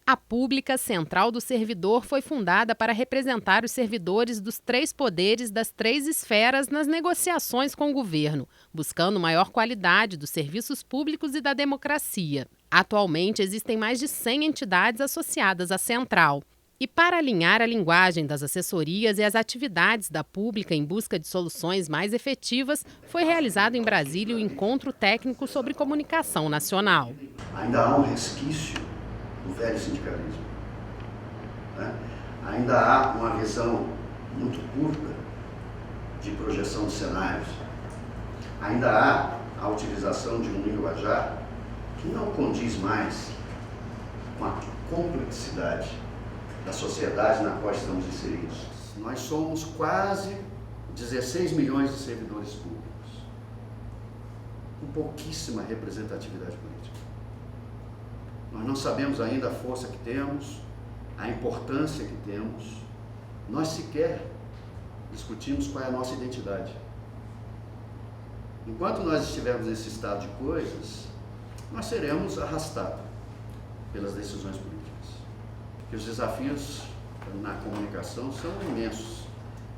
A Pública Central do Servidor foi fundada para representar os servidores dos 3 poderes das 3 esferas nas negociações com o governo, buscando maior qualidade dos serviços públicos e da democracia. Atualmente, existem mais de 100 entidades associadas à Central. E para alinhar a linguagem das assessorias e as atividades da Pública em busca de soluções mais efetivas, foi realizado em Brasília o Encontro Técnico sobre Comunicação Nacional. Ainda há um resquício do velho sindicalismo, né? Ainda há uma visão muito curta de projeção de cenários, ainda há a utilização de um linguajar que não condiz mais com a complexidade da sociedade na qual estamos inseridos. Nós somos quase 16 milhões de servidores públicos, com pouquíssima representatividade política. Nós não sabemos ainda a força que temos, a importância que temos. Nós sequer discutimos qual é a nossa identidade. Enquanto nós estivermos nesse estado de coisas, nós seremos arrastados pelas decisões políticas. Porque os desafios na comunicação são imensos,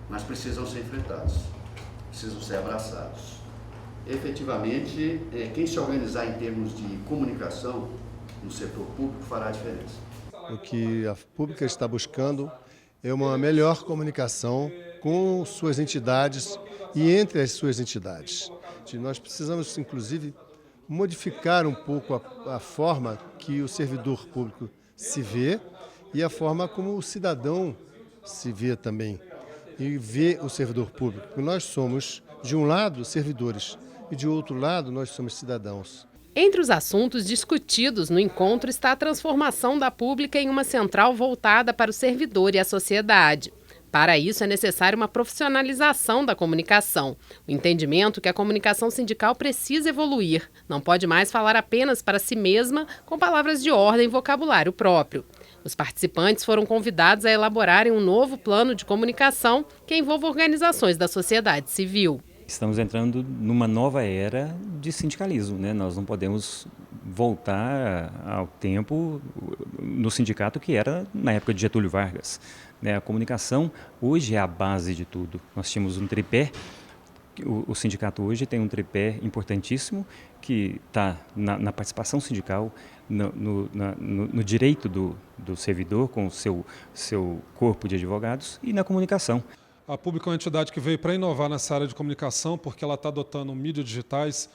mas precisam ser enfrentados, precisam ser abraçados. Efetivamente, quem se organizar em termos de comunicação no setor público fará a diferença. O que a Pública está buscando é uma melhor comunicação com suas entidades e entre as suas entidades. Nós precisamos, inclusive, modificar um pouco a forma que o servidor público se vê e a forma como o cidadão se vê também e vê o servidor público. Nós somos, de um lado, servidores e, de outro lado, nós somos cidadãos. Entre os assuntos discutidos no encontro está a transformação da Pública em uma central voltada para o servidor e a sociedade. Para isso, é necessária uma profissionalização da comunicação. O entendimento que a comunicação sindical precisa evoluir. Não pode mais falar apenas para si mesma com palavras de ordem e vocabulário próprio. Os participantes foram convidados a elaborarem um novo plano de comunicação que envolva organizações da sociedade civil. Estamos entrando numa nova era de sindicalismo, né? Nós não podemos voltar ao tempo no sindicato que era na época de Getúlio Vargas, né? A comunicação hoje é a base de tudo. Nós tínhamos um tripé, o sindicato hoje tem um tripé importantíssimo que está na participação sindical, no direito do servidor com o seu corpo de advogados e na comunicação. A Pública é uma entidade que veio para inovar nessa área de comunicação, porque ela está adotando mídias digitais,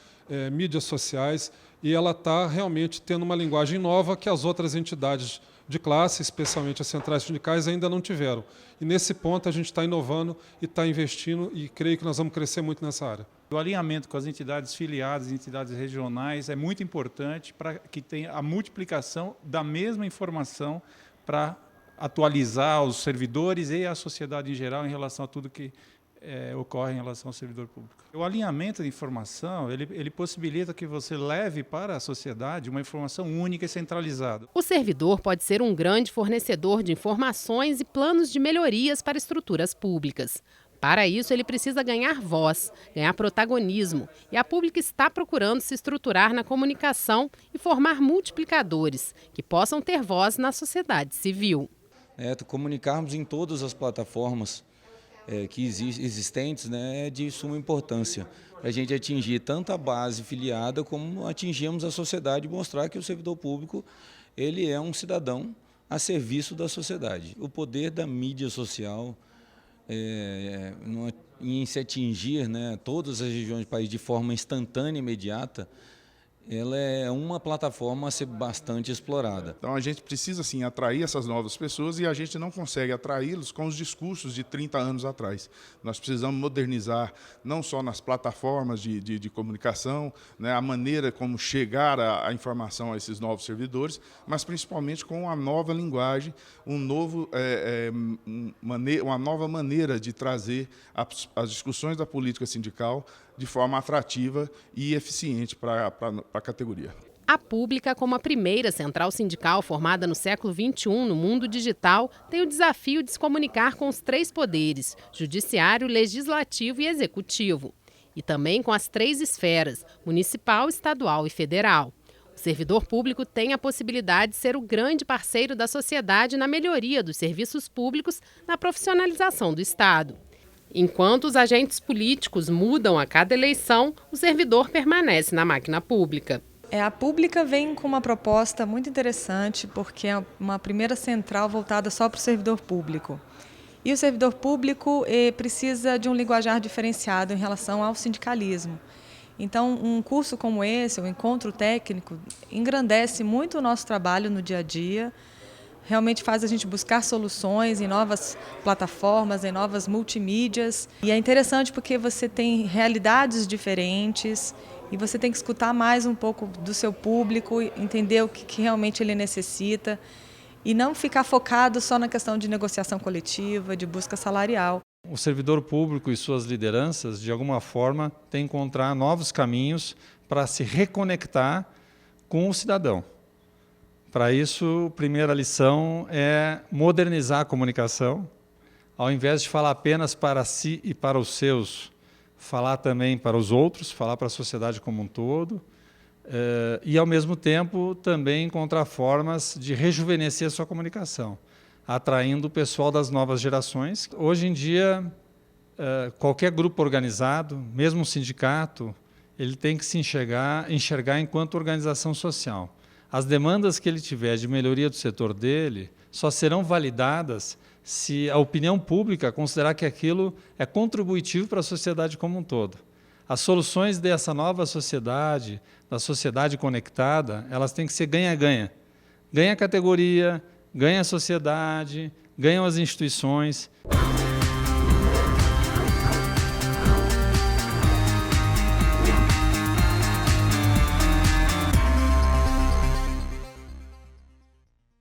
mídias sociais, e ela está realmente tendo uma linguagem nova que as outras entidades de classe, especialmente as centrais sindicais, ainda não tiveram. E nesse ponto a gente está inovando e está investindo, e creio que nós vamos crescer muito nessa área. O alinhamento com as entidades filiadas, entidades regionais, é muito importante para que tenha a multiplicação da mesma informação para atualizar os servidores e a sociedade em geral em relação a tudo que ocorre em relação ao servidor público. O alinhamento de informação, ele possibilita que você leve para a sociedade uma informação única e centralizada. O servidor pode ser um grande fornecedor de informações e planos de melhorias para estruturas públicas. Para isso, ele precisa ganhar voz, ganhar protagonismo, e a Pública está procurando se estruturar na comunicação e formar multiplicadores que possam ter voz na sociedade civil. Comunicarmos em todas as plataformas que existentes, né, é de suma importância para a gente atingir tanto a base filiada como atingirmos a sociedade e mostrar que o servidor público ele é um cidadão a serviço da sociedade. O poder da mídia social em se atingir, né, todas as regiões do país de forma instantânea e imediata, ela é uma plataforma a ser bastante explorada. Então a gente precisa sim atrair essas novas pessoas e a gente não consegue atraí-los com os discursos de 30 anos atrás. Nós precisamos modernizar não só nas plataformas de comunicação, né, a maneira como chegar a informação a esses novos servidores, mas principalmente com uma nova linguagem, uma nova maneira de trazer as discussões da política sindical de forma atrativa e eficiente para a categoria. A Pública, como a primeira central sindical formada no século XXI no mundo digital, tem o desafio de se comunicar com os 3 poderes, judiciário, legislativo e executivo. E também com as 3 esferas, municipal, estadual e federal. O servidor público tem a possibilidade de ser o grande parceiro da sociedade na melhoria dos serviços públicos, na profissionalização do Estado. Enquanto os agentes políticos mudam a cada eleição, o servidor permanece na máquina pública. A Pública vem com uma proposta muito interessante, porque é uma primeira central voltada só para o servidor público. E o servidor público precisa de um linguajar diferenciado em relação ao sindicalismo. Então, um curso como esse, o encontro técnico, engrandece muito o nosso trabalho no dia a dia, realmente faz a gente buscar soluções em novas plataformas, em novas multimídias. E é interessante porque você tem realidades diferentes e você tem que escutar mais um pouco do seu público, entender o que realmente ele necessita e não ficar focado só na questão de negociação coletiva, de busca salarial. O servidor público e suas lideranças, de alguma forma, têm que encontrar novos caminhos para se reconectar com o cidadão. Para isso, a primeira lição é modernizar a comunicação. Ao invés de falar apenas para si e para os seus, falar também para os outros, falar para a sociedade como um todo. E, ao mesmo tempo, também encontrar formas de rejuvenescer a sua comunicação, atraindo o pessoal das novas gerações. Hoje em dia, qualquer grupo organizado, mesmo um sindicato, ele tem que se enxergar enquanto organização social. As demandas que ele tiver de melhoria do setor dele só serão validadas se a opinião pública considerar que aquilo é contributivo para a sociedade como um todo. As soluções dessa nova sociedade, da sociedade conectada, elas têm que ser ganha-ganha. Ganha a categoria, ganha a sociedade, ganham as instituições.